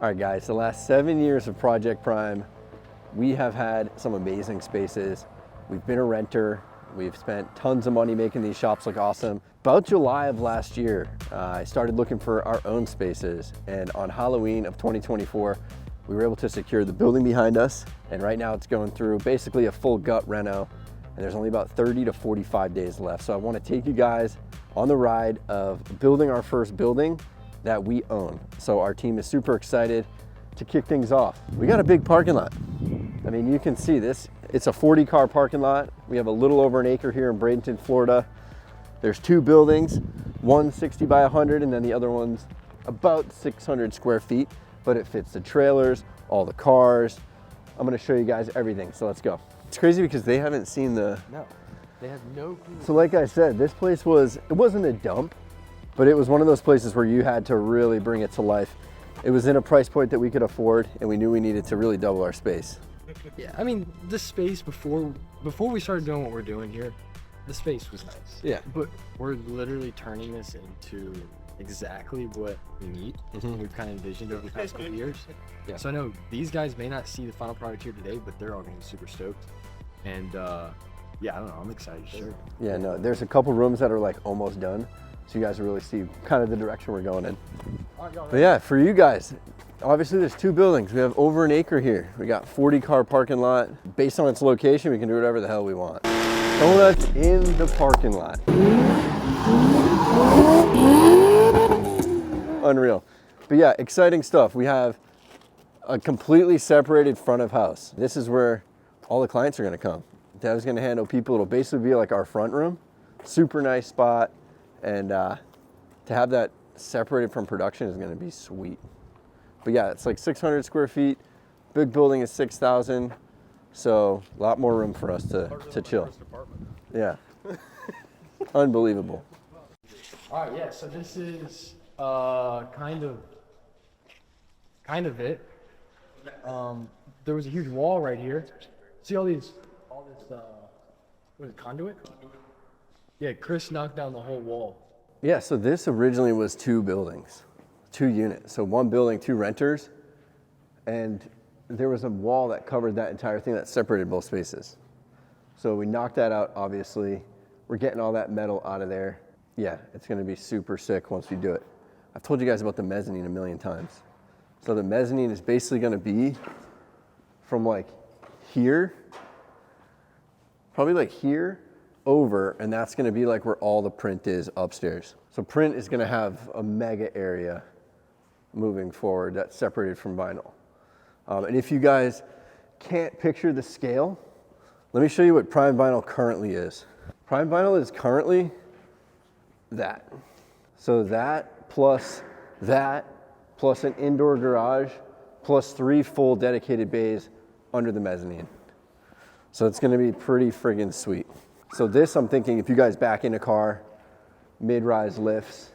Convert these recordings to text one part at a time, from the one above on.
All right, guys, the last 7 years of Project Prime, we have had some amazing spaces. We've been a renter. We've spent tons of money making these shops look awesome. About July of last year, I started looking for our own spaces. And on Halloween of 2024, we were able to secure the building behind us. And right now it's going through basically a full gut reno. And there's only about 30 to 45 days left. So I want to take you guys on the ride of building our first building that we own. So our team is super excited to kick things off. We got a big parking lot. I mean, you can see this. It's a 40-car parking lot. We have a little over an acre here in Bradenton, Florida. There's two buildings, one 60 by 100, and then the other one's about 600 square feet, but it fits the trailers, all the cars. I'm gonna show you guys everything, so let's go. It's crazy because they haven't seen the... No, they have no clue. So like I said, this place it wasn't a dump, but it was one of those places where you had to really bring it to life. It was in a price point that we could afford, and we knew we needed to really double our space. Yeah, I mean, this space before we started doing what we're doing here, the space was nice. Yeah. But we're literally turning this into exactly what we need. We've kind of envisioned over the past couple years. Yeah. So I know these guys may not see the final product here today, but they're all going to be super stoked. And yeah, I don't know, I'm excited. Sure. Yeah, no, there's a couple rooms that are like almost done, so you guys really see kind of the direction we're going in. But yeah, for you guys, obviously there's two buildings. We have over an acre here. We got 40-car parking lot. Based on its location, we can do whatever the hell we want. Donuts in the parking lot. Unreal. But yeah, exciting stuff. We have a completely separated front of house. This is where all the clients are gonna come. Dev's gonna handle people. It'll basically be like our front room. Super nice spot. And to have that separated from production is gonna be sweet. But yeah, it's like 600 square feet. Big building is 6,000. So a lot more room for us to chill. Yeah. Unbelievable. All right, yeah, so this is kind of it. There was a huge wall right here. See all this, what is it, conduit? Yeah, Chris knocked down the whole wall. Yeah, so this originally was two buildings, two units. So one building, two renters, and there was a wall that covered that entire thing that separated both spaces. So we knocked that out, obviously. We're getting all that metal out of there. Yeah, it's gonna be super sick once we do it. I've told you guys about the mezzanine a million times. So the mezzanine is basically gonna be from like here, probably like here, over, and that's gonna be like where all the print is upstairs. So print is gonna have a mega area moving forward that's separated from vinyl. And if you guys can't picture the scale, let me show you what Prime Vinyl currently is. Prime Vinyl is currently that. So that plus an indoor garage, plus 3 full dedicated bays under the mezzanine. So it's gonna be pretty friggin' sweet. So this, I'm thinking, if you guys back in a car, mid-rise lifts,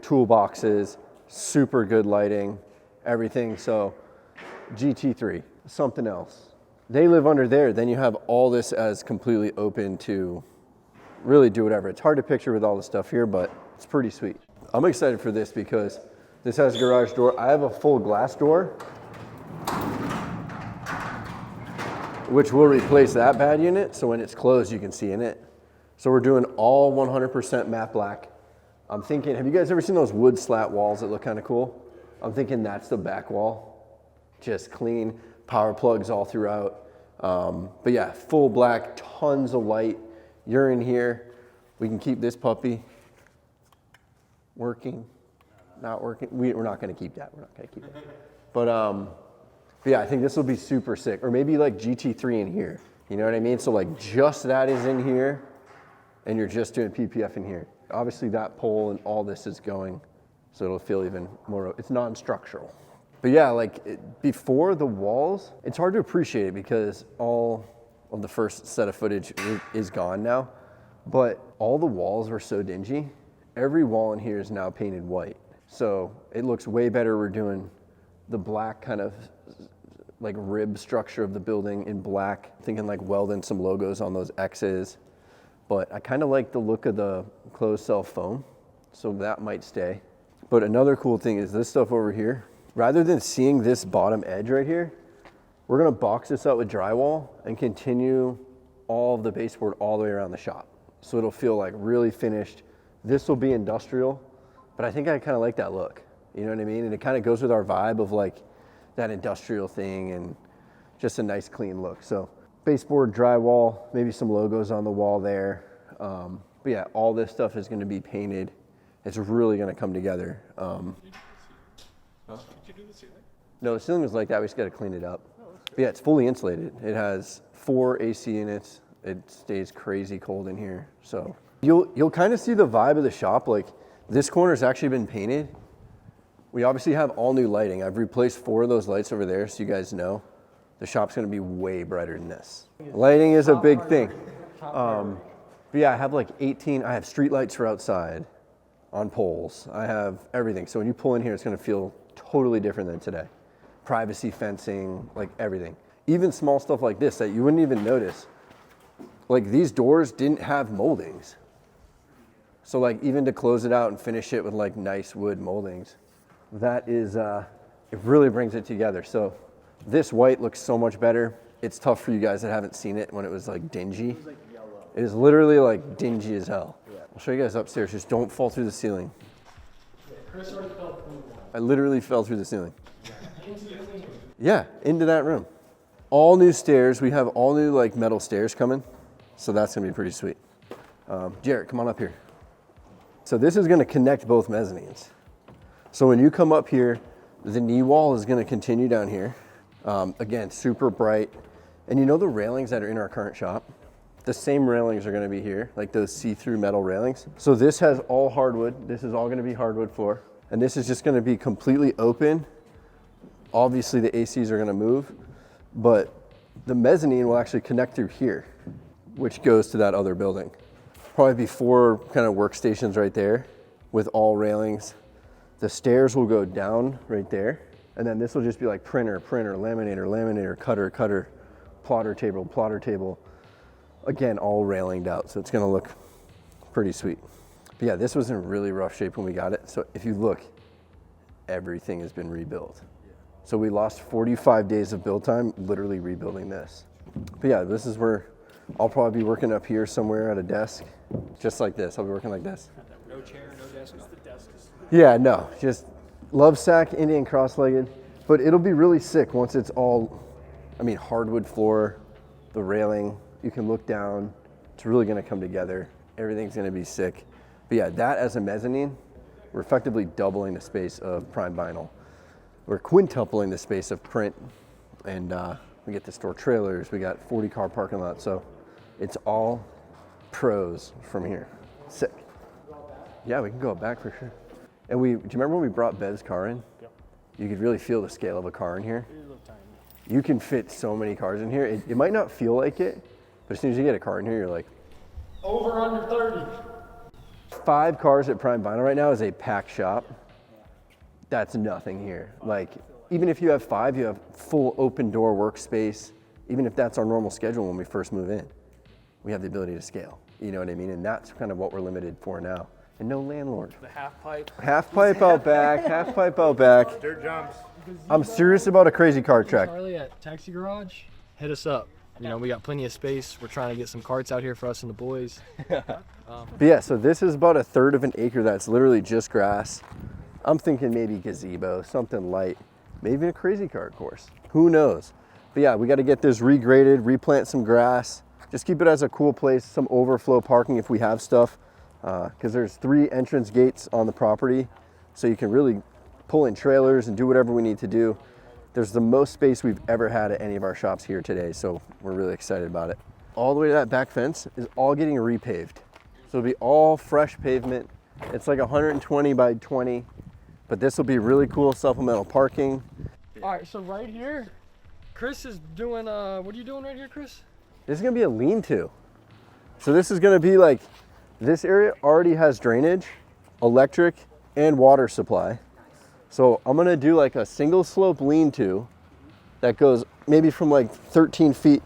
toolboxes, super good lighting, everything. So GT3, something else. They live under there, then you have all this as completely open to really do whatever. It's hard to picture with all the stuff here, but it's pretty sweet. I'm excited for this because this has a garage door. I have a full glass door, which will replace that bad unit. So when it's closed, you can see in it. So we're doing all 100% matte black. I'm thinking, have you guys ever seen those wood slat walls that look kind of cool? I'm thinking that's the back wall. Just clean, power plugs all throughout. But yeah, full black, tons of light. You're in here. We can keep this puppy working, not working. We're not gonna keep that, we're not gonna keep it. But yeah, I think this will be super sick. Or maybe like GT3 in here, you know what I mean? So like just that is in here and you're just doing PPF in here. Obviously that pole and all this is going, so it'll feel even more, it's non-structural. But yeah, like before the walls, it's hard to appreciate it because all of the first set of footage is gone now, but all the walls were so dingy. Every wall in here is now painted white. So it looks way better. We're doing the black kind of like rib structure of the building in black, thinking like welding some logos on those X's. But I kind of like the look of the closed cell foam, so that might stay. But another cool thing is this stuff over here. Rather than seeing this bottom edge right here, we're gonna box this up with drywall and continue all of the baseboard all the way around the shop. So it'll feel like really finished. This will be industrial, but I think I kind of like that look. You know what I mean? And it kind of goes with our vibe of like that industrial thing and just a nice clean look. So baseboard, drywall, maybe some logos on the wall there. But yeah, all this stuff is gonna be painted. It's really gonna come together. Did you do the ceiling? No, the ceiling was like that. We just got to clean it up. But yeah, it's fully insulated. It has 4 AC units. It stays crazy cold in here. So you'll kind of see the vibe of the shop. Like this corner's actually been painted. We obviously have all new lighting. I've replaced 4 of those lights over there, so you guys know the shop's going to be way brighter than this. Lighting is a big thing. But yeah, I have like 18. I have street lights for outside on poles. I have everything. So when you pull in here, it's going to feel totally different than today. Privacy fencing, like everything. Even small stuff like this that you wouldn't even notice. Like these doors didn't have moldings. So like even to close it out and finish it with like nice wood moldings, that is, it really brings it together. So this white looks so much better. It's tough for you guys that haven't seen it when it was like dingy. It was like yellow. It is literally like dingy as hell. Yeah. I'll show you guys upstairs. Just don't fall through the ceiling. Chris already fell through one. I literally fell through the ceiling. Yeah, into that room. All new stairs. We have all new like metal stairs coming. So that's gonna be pretty sweet. Jarrett, come on up here. So this is gonna connect both mezzanines. So when you come up here, the knee wall is gonna continue down here. Again, super bright. And you know the railings that are in our current shop? The same railings are gonna be here, like those see-through metal railings. So this has all hardwood. This is all gonna be hardwood floor. And this is just gonna be completely open. Obviously the ACs are gonna move, but the mezzanine will actually connect through here, which goes to that other building. Probably be 4 kind of workstations right there with all railings. The stairs will go down right there. And then this will just be like printer, laminator, cutter, plotter table. Again, all railinged out. So it's gonna look pretty sweet. But yeah, this was in really rough shape when we got it. So if you look, everything has been rebuilt. So we lost 45 days of build time literally rebuilding this. But yeah, this is where I'll probably be working up here somewhere at a desk, just like this. I'll be working like this. No chair, no desk, just the desk. Yeah, no, just love sack, Indian cross-legged. But it'll be really sick once it's all, hardwood floor, the railing, you can look down. It's really gonna come together. Everything's gonna be sick. But yeah, that as a mezzanine, we're effectively doubling the space of Prime Vinyl. We're quintupling the space of print, and we get to store trailers. We got 40 car parking lot, so it's all pros from here. Sick. Yeah, we can go back for sure. And do you remember when we brought Bev's car in? Yep. You could really feel the scale of a car in here. It is a little tiny. You can fit so many cars in here. It might not feel like it, but as soon as you get a car in here, you're like, Over under 30. 5 cars at Prime Vinyl right now is a packed shop. That's nothing here. Like, even if you have 5, you have full open door workspace. Even if that's our normal schedule when we first move in, we have the ability to scale. You know what I mean? And that's kind of what we're limited for now. And no landlord. The half pipe. Half pipe out back, half pipe out back. Dirt jumps. I'm serious about a crazy car track. Charlie at Taxi Garage, hit us up. You know, we got plenty of space. We're trying to get some carts out here for us and the boys. But yeah, so this is about 1/3 of an acre that's literally just grass. I'm thinking maybe gazebo, something light, maybe a crazy cart course. Who knows? But yeah, we got to get this regraded, replant some grass, just keep it as a cool place, some overflow parking if we have stuff, because there's 3 entrance gates on the property, so you can really pull in trailers and do whatever we need to do. There's the most space we've ever had at any of our shops here today, so we're really excited about it. All the way to that back fence is all getting repaved. So it'll be all fresh pavement. It's like 120 by 20, but this will be really cool supplemental parking. All right, so right here, Chris is doing, what are you doing right here, Chris? This is gonna be a lean-to. So this is gonna be like, this area already has drainage, electric, and water supply. So I'm gonna do like a single slope lean-to that goes maybe from like 13 feet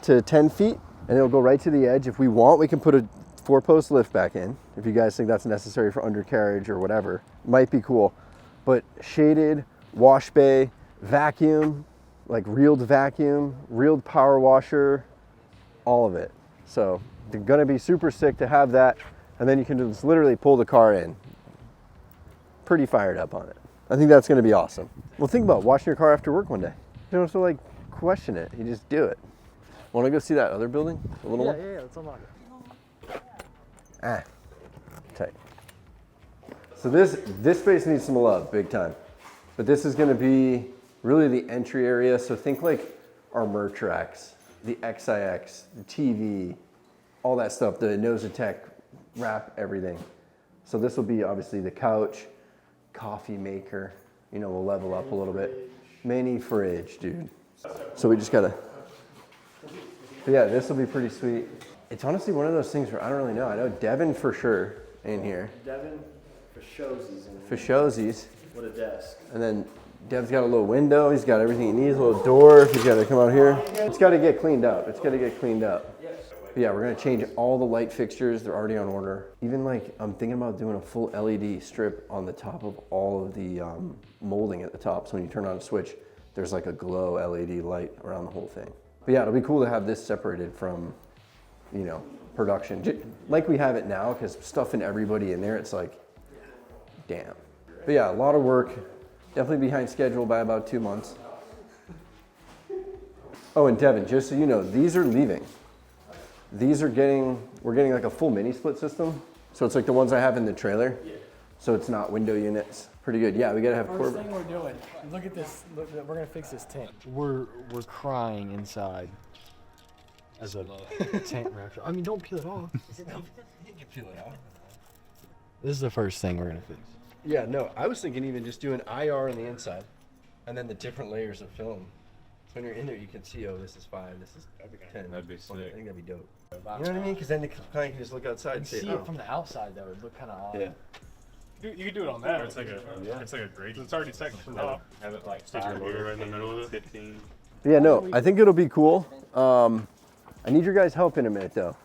to 10 feet, and it'll go right to the edge. If we want, we can put a 4-post lift back in. If you guys think that's necessary for undercarriage or whatever, might be cool. But shaded, wash bay, vacuum, like reeled vacuum, reeled power washer, all of it. So they're gonna be super sick to have that, and then you can just literally pull the car in. Pretty fired up on it. I think that's gonna be awesome. Well, think about washing your car after work one day. You don't have to like question it, you just do it. Wanna go see that other building? The little one? Yeah, let's unlock it. Ah, tight. So this space needs some love, big time. But this is gonna be really the entry area. So think like our merch racks, the XIX, the TV, all that stuff, the Nosatech wrap, everything. So this will be obviously the couch, coffee maker, you know, we'll level up a little bit. Mini fridge, dude. So we just gotta, but yeah, this will be pretty sweet. It's honestly one of those things where I don't really know. I know Devin for sure in here. Devin for showsies in For showsies. What a desk. And then Dev's got a little window. He's got everything he needs, a little door. He's got to come out here. It's got to get cleaned up. It's got to get cleaned up. But yeah, we're going to change all the light fixtures. They're already on order. Even like, I'm thinking about doing a full LED strip on the top of all of the molding at the top. So when you turn on a switch, there's like a glow LED light around the whole thing. But yeah, it'll be cool to have this separated from, you know, production. Like we have it now, because stuffing everybody in there, it's like, damn. But yeah, a lot of work. Definitely behind schedule by about 2 months. Oh, and Devin, just so you know, these are leaving. These are we're getting like a full mini split system. So it's like the ones I have in the trailer. Yeah. So it's not window units. Pretty good. Yeah, we gotta have First thing we're doing, look at this, we're gonna fix this tent. We're crying inside. As a tent rapture. I mean, don't peel it off. You can peel it off. This is the first thing we're gonna fix. Yeah, no, I was thinking even just doing IR on the inside and then the different layers of film. So when you're in there, you can see, oh, this is 5, this is 10. That'd be sick. I think that'd be dope. You know what I mean? Because then the client can just look outside and You say, see oh. it from the outside though, it look kind of odd. Yeah. You can do it on that. It's like a grate. It's already sectioned off. Have it like stick your logo right in the middle of it. 15. Yeah, no, I think it'll be cool. I need your guys' help in a minute though.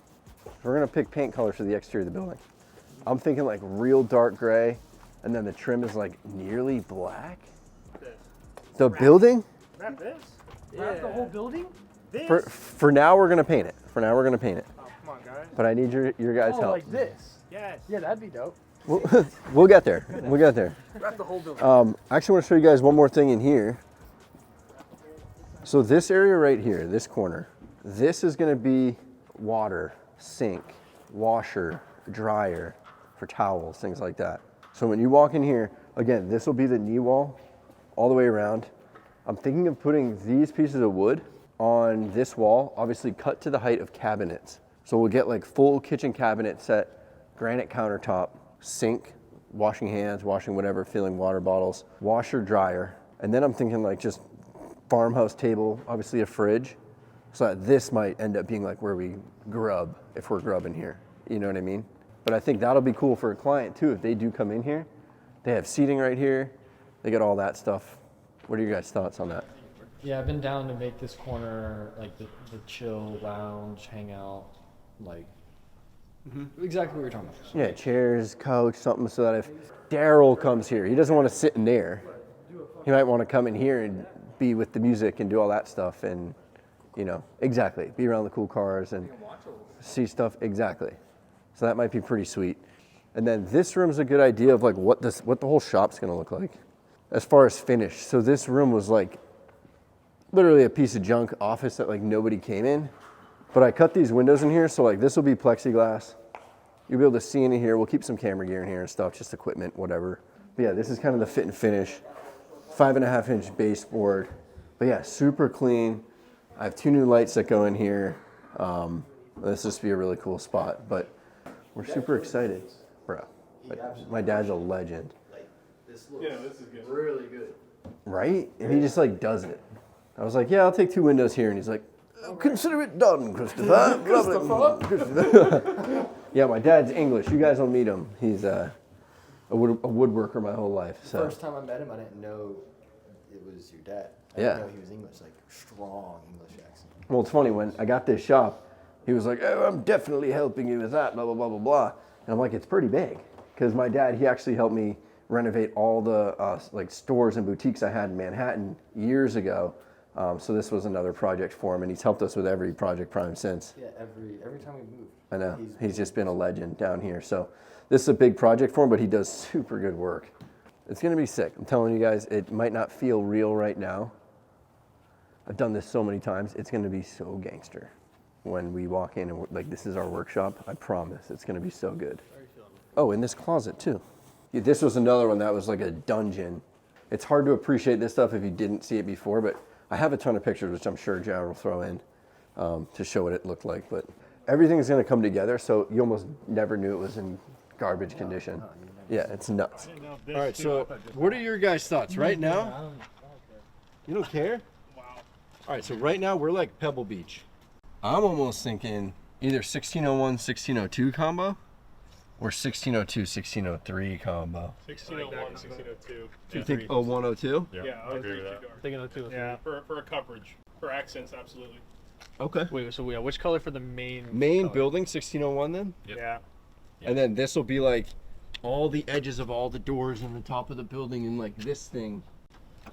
We're gonna pick paint colors for the exterior of the building. I'm thinking like real dark gray, and then the trim is like nearly black. The building? Wrap this. Wrap the whole building? For now, we're gonna paint it. For now, we're gonna paint it. Oh, come on, guys. But I need your guys' Oh, help. like this? Yes. Yeah, that'd be dope. We'll get there. We'll get there. Wrap the whole building. I actually want to show you guys one more thing in here. So this area right here, this corner, this is going to be water, sink, washer, dryer for towels, things like that. So when you walk in here, again, this will be the knee wall all the way around. I'm thinking of putting these pieces of wood on this wall, obviously cut to the height of cabinets. So we'll get like full kitchen cabinet set, granite countertop, sink, washing hands, washing whatever, filling water bottles, washer, dryer. And then I'm thinking like just farmhouse table, obviously a fridge. So that this might end up being like where we grub, if we're grubbing here. You know what I mean? But I think that'll be cool for a client too. If they do come in here, they have seating right here. They got all that stuff. What are your guys' thoughts on that? Yeah, I've been down to make this corner like the chill lounge, hangout, like exactly what you're talking about. Yeah, chairs, couch, something so that if Daryl comes here, he doesn't want to sit in there. He might want to come in here and be with the music and do all that stuff and, you know, exactly, be around the cool cars and see stuff, exactly. So that might be pretty sweet. And then this room's a good idea of like what the whole shop's gonna look like as far as finish. So this room was like literally a piece of junk office that like nobody came in. But I cut these windows in here, so like this will be plexiglass. You'll be able to see in here. We'll keep some camera gear in here and stuff, just equipment, whatever. But yeah, this is kind of the fit and finish. 5.5-inch baseboard. But yeah, super clean. I have 2 new lights that go in here. This will just be a really cool spot. But we're super excited, bro. My dad's a legend. This looks really good. Right? And he just like does it. I was like, yeah, I'll take 2 windows here. And he's like, consider it done, Christopher. Christopher? Yeah, my dad's English. You guys will meet him. He's a woodworker my whole life. So. First time I met him, I didn't know it was your dad. I Yeah. didn't know he was English, like strong English accent. Well, it's funny, when I got this shop, he was like, oh, I'm definitely helping you with that, blah, blah, blah, blah, blah. And I'm like, it's pretty big. Because my dad, he actually helped me renovate all the like stores and boutiques I had in Manhattan years ago. So this was another project for him, and he's helped us with every project Priime since. Yeah, every time we moved. I know, he's just been a legend down here. So this is a big project for him, but he does super good work. It's gonna be sick. I'm telling you guys, it might not feel real right now. I've done this so many times. It's gonna be so gangster when we walk in and like, this is our workshop. I promise, it's gonna be so good. Oh, in this closet too. Yeah, this was another one that was like a dungeon. It's hard to appreciate this stuff if you didn't see it before, but I have a ton of pictures, which I'm sure Jared will throw in to show what it looked like. But everything's gonna come together, so you almost never knew it was in garbage condition. Yeah, it's nuts. All right, so what are your guys' thoughts right now? You don't care? Wow. All right, so right now we're like Pebble Beach. I'm almost thinking either 1601, 1602 combo or 1602, 1603 combo. 1601, 1602. Do you think 0102? Yeah, I would agree with that. Thinking of 2. Yeah, for a coverage. For accents, absolutely. Okay. Wait, so yeah, which color for the main? Main building, 1601 then? Yeah. And then this will be like all the edges of all the doors and the top of the building and like this thing,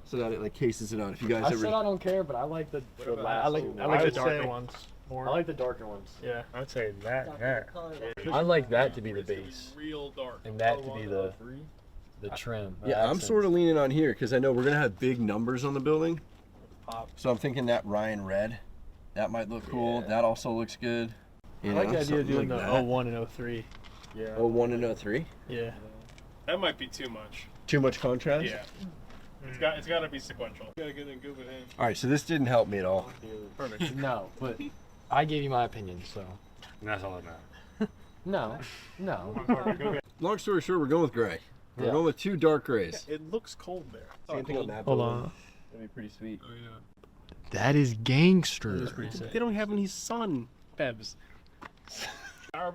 so that it like cases it on. If you guys I ever, said I don't care, but I like the I like the would darker say- ones more. I like the darker ones. Yeah, I'd say that. I like that to be the base, Real dark. and that to be the trim. yeah, I'm sort of leaning on here because I know we're gonna have big numbers on the building. So I'm thinking that Ryan red, that might look cool. That also looks good. You I like know, the idea of something doing like the that. 01 and 03. Yeah. 01 and 03. Yeah. That might be too much. Too much contrast. Yeah. It's got to be sequential. Gotta get in good with him. All right, so this didn't help me at all. Perfect. No, but I gave you my opinion, so And that's all that matters. no. Perfect. Okay. Long story short, we're going with gray. We're Yeah. going with 2 dark grays. It looks cold there. Same thing on that Hold building. on. That'd be pretty sweet. Oh yeah. That is gangster. They don't have any sun, Bebs.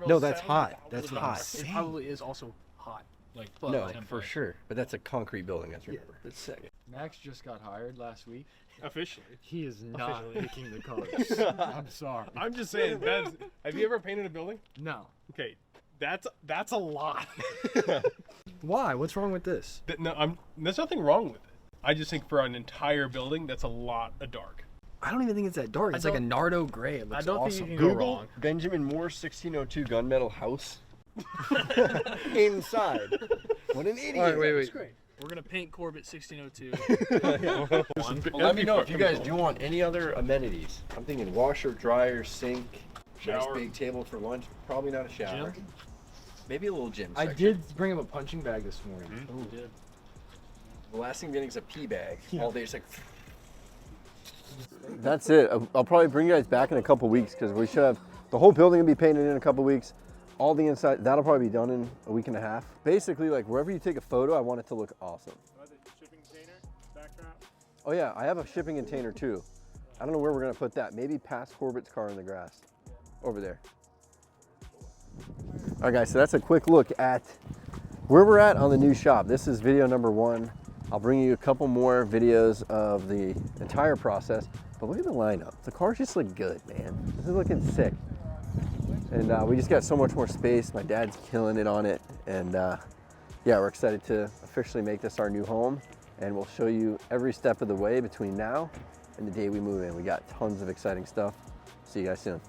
No, that's hot. That's hot. It probably is also hot. Like No, for sure. But that's a concrete building. That's remember. It's sick. Max just got hired last week. officially. He is not picking the colors. I'm sorry. I'm just saying, Bebs. Have you ever painted a building? No. Okay, that's a lot. Why? What's wrong with this? No, there's nothing wrong with it. I just think for an entire building, that's a lot of dark. I don't even think it's that dark. It's like a Nardo gray. It looks I don't awesome. think you can go Google wrong. Benjamin Moore 1602 gunmetal house. Inside. What an idiot. All right, wait. That's great. We're gonna paint Corbett 1602. Well, let me know if you guys do want any other amenities. I'm thinking washer, dryer, sink, Shower. nice big table for lunch. Probably not a shower. Maybe a little gym I section. did bring him a punching bag this morning. The last thing I'm getting is a pee bag. All day, it's like. That's it. I'll probably bring you guys back in a couple weeks because we should have the whole building will be painted in a couple weeks. All the inside, that'll probably be done in a week and a half. Basically, like wherever you take a photo, I want it to look awesome. Shipping container, backdrop. Oh yeah, I have a shipping container too. I don't know where we're gonna put that. Maybe past Corbett's car in the grass. Over there. All right guys, so that's a quick look at where we're at on the new shop. This is video number 1. I'll bring you a couple more videos of the entire process, but look at the lineup. The cars just look good, man. This is looking sick. And we just got so much more space. My dad's killing it on it. And yeah, we're excited to officially make this our new home. And we'll show you every step of the way between now and the day we move in. We got tons of exciting stuff. See you guys soon.